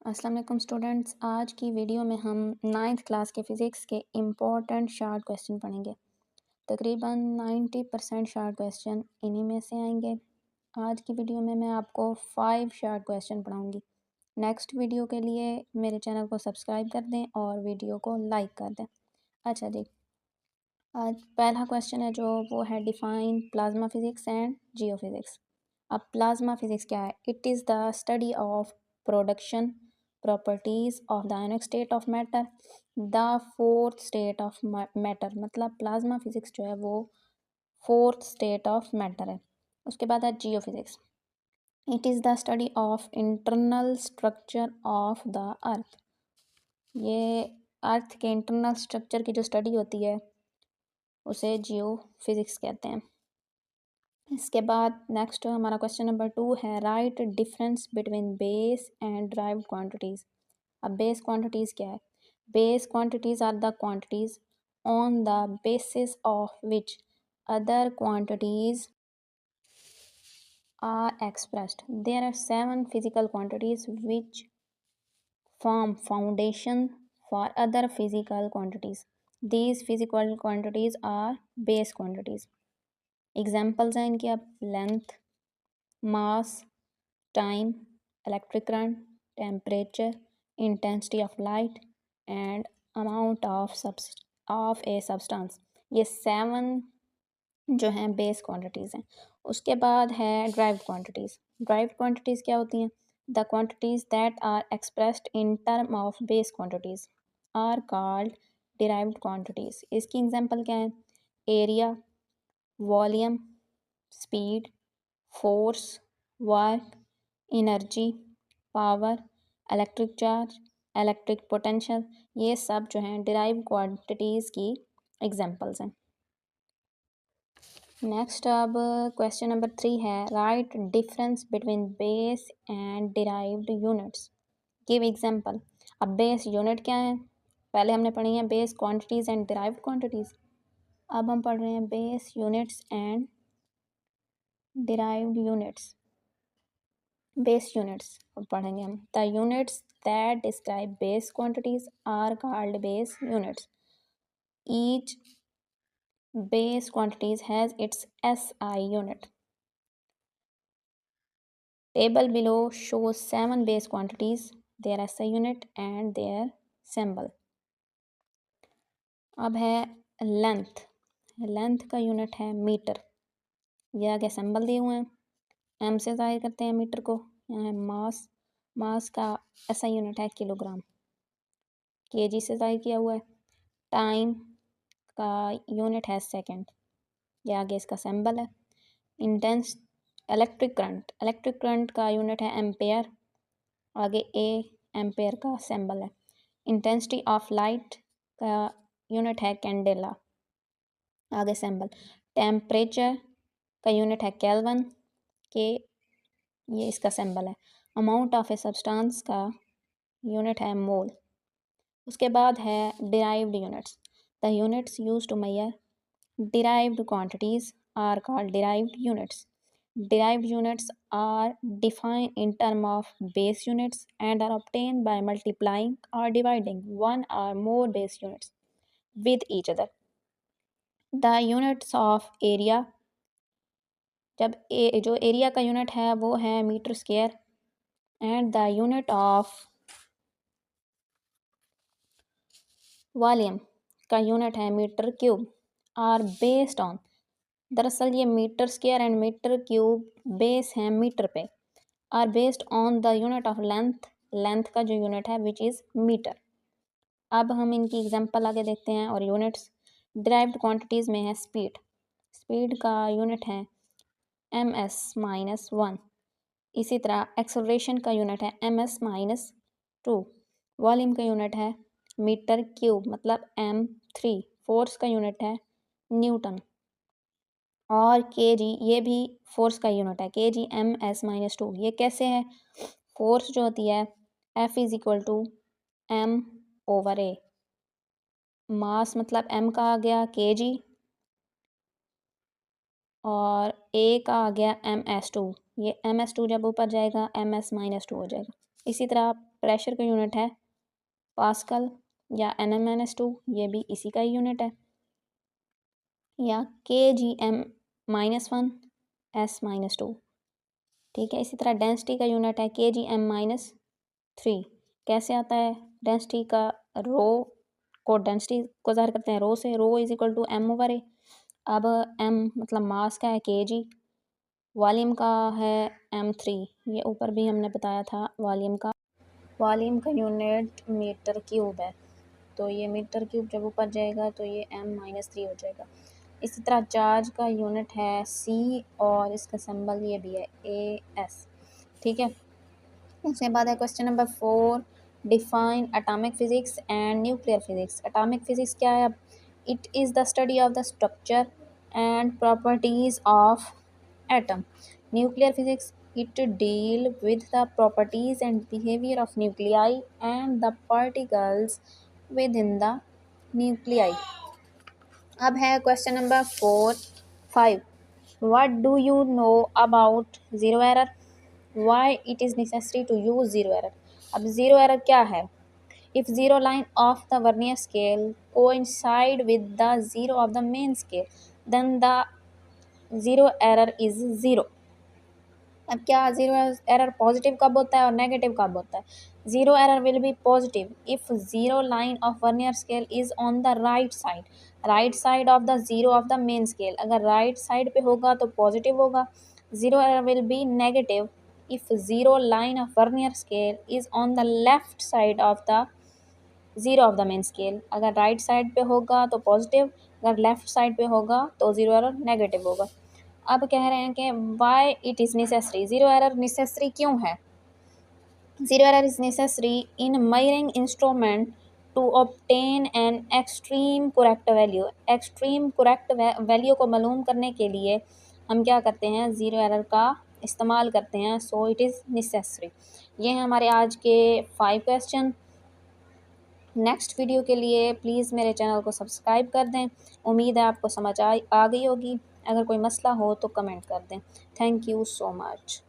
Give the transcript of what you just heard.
अस्सलाम वालेकुम स्टूडेंट्स। आज की वीडियो में हम 9th क्लास के फ़िज़िक्स के इम्पोर्टेंट शार्ट क्वेश्चन पढ़ेंगे। तकरीबन 90% शार्ट क्वेश्चन इन्हीं में से आएंगे। आज की वीडियो में मैं आपको 5 शार्ट क्वेश्चन पढ़ाऊंगी। नेक्स्ट वीडियो के लिए मेरे चैनल को सब्सक्राइब कर दें और वीडियो को लाइक कर दें। अच्छा जी, आज पहला क्वेश्चन है जो वो है डिफ़ाइन प्लाज्मा फ़िज़िक्स एंड जियोफ़िज़िक्स। अब प्लाज्मा फ़िज़िक्स क्या है? It is the study of production properties of the ionic state of matter, the fourth state of matter. मतलब प्लाज्मा फ़िज़िक्स जो है वो फोर्थ स्टेट ऑफ मैटर है। उसके बाद है geophysics. It is the study of internal structure of the earth. ये earth के इंटरनल स्ट्रक्चर की जो स्टडी होती है उसे जियोफ़िज़िक्स कहते हैं। इसके बाद नेक्स्ट हमारा क्वेश्चन नंबर 2 है write difference between base and derived quantities. अब बेस क्वांटिटीज़ क्या है? Base quantities are the quantities on the basis of which other quantities are expressed. There are 7 physical quantities which form foundation for other physical quantities. These physical quantities are base quantities. Examples हैं इनके अब length, mass, time, electric current, temperature, intensity of light and amount of a substance. ये 7 जो हैं base quantities हैं। उसके बाद है ड्राइव्ड क्वांटिटीज़। ड्राइव्ड क्वांटिटीज़ क्या होती हैं? The quantities that are expressed in term of base quantities are called derived quantities. इसकी एग्जांपल क्या है? Area, volume, speed, force, work, energy, power, electric charge, electric potential, ये सब जो हैं डिराइव्ड क्वांटिटीज़ की एग्जांपल्स हैं। नेक्स्ट अब क्वेश्चन नंबर 3 है write difference between base and derived units. Give example. अब बेस यूनिट क्या है? पहले हमने पढ़ी है base quantities and derived quantities. अब हम पढ़ रहे हैं base units and derived units. Base units पढ़ेंगे हम। The units that describe base quantities are called base units. Each base quantities has its SI unit. Table below shows 7 base quantities, their SI unit and their symbol. अब है length. Length का unit है metre. ये आगे symbol दिए हुए हैं। M से जाहिर करते हैं मीटर को। यहाँ है मास। मास का SI यूनिट है किलोग्राम। केजी से जाहिर किया हुआ है। टाइम का यूनिट है सेकंड। ये आगे इसका सिंबल है। इंटेंस इलेक्ट्रिक करंट का यूनिट है एम्पेयर। आगे ए एम्पेयर का सिंबल है। इंटेंसिटी ऑफ लाइट का यूनिट है कैंडेला। आगे सिंबल। टेम्परेचर का यूनिट है केल्विन के, ये इसका सिंबल है। अमाउंट ऑफ ए सब्सटेंस का यूनिट है मोल। उसके बाद है derived units. The units used to measure derived quantities are called derived units. Derived units are defined in terms of base units and are obtained by multiplying or dividing one or more base units with each other. The units of area, जब जो area का unit है वो है metre square and the unit of volume का unit है metre cube are based on. दरअसल ये metre square and metre cube base हैं मीटर पे। Are based on the unit of length. Length का जो यूनिट है विच इज़ मीटर। अब हम इनकी एग्जांपल आगे देखते हैं और यूनिट्स। डिराइव्ड क्वांटिटीज़ में है स्पीड। स्पीड का यूनिट है ms-1। इसी तरह एक्सेलरेशन का यूनिट है ms-2। वॉल्यूम का यूनिट है मीटर क्यूब मतलब m3। फोर्स का यूनिट है न्यूटन। और kg ये भी फोर्स का यूनिट है kg/m(s-2). ये कैसे है? फोर्स जो होती है F = m/a। मास मतलब m का आ गया kg और a का आ गया ms2। ये ms2 जब ऊपर जाएगा ms-2 हो जाएगा। इसी तरह प्रेशर का यूनिट है पास्कल या NM-2, ये भी इसी का ही यूनिट है, या kgm-1 s-2, ठीक है। इसी तरह डेंसिटी का यूनिट है kgm-3। कैसे आता है डेंसिटी का, रो को डेंसिटी को ज़ाहिर करते हैं रो से, रो इज इक्वल टू m/a। अब m मतलब मास का है kg, वॉल्यूम का है m3, ये ऊपर भी हमने बताया था वॉल्यूम का यूनिट मीटर क्यूब है, तो ये मीटर क्यूब जब ऊपर जाएगा तो ये m-3 हो जाएगा। इसी तरह चार्ज का यूनिट है c और इसका सिंबल ये भी है AS, ठीक है। उसके बाद है question number 4, define atomic physics and nuclear physics. Atomic physics क्या है? It is the study of the structure and properties of atom. Nuclear physics, it deal with the properties and behavior of nuclei and the particles within the nuclei। अब है question number 5, what do you know about zero error, why it is necessary to use zero error। अब zero error क्या है? if zero line of the vernier scale coincide with the zero of the main scale then the zero error is zero। अब क्या zero error positive कब होता है और negative कब होता है? Zero error will be positive if zero line of vernier scale is on the right side of the zero of the main scale. अगर राइट साइड पे होगा तो पॉजिटिव होगा। Zero error will be negative if zero line of vernier scale is on the left side of the zero of the main scale. अगर right side पे होगा तो positive, अगर लेफ्ट साइड पे होगा तो जीरो एरर नेगेटिव होगा। अब कह रहे हैं कि why it is necessary, zero error necessary क्यों है? Zero error is necessary in measuring instrument to obtain an extreme correct value. Extreme correct value को मालूम करने के लिए हम क्या करते हैं? ज़ीरो एरर का इस्तेमाल करते हैं, सो इट इज़ नेसेसरी। ये हैं हमारे आज के 5 क्वेश्चन। नेक्स्ट वीडियो के लिए प्लीज़ मेरे चैनल को सब्सक्राइब कर दें। उम्मीद है आपको समझ आ गई होगी। अगर कोई मसला हो तो कमेंट कर दें। Thank you so much.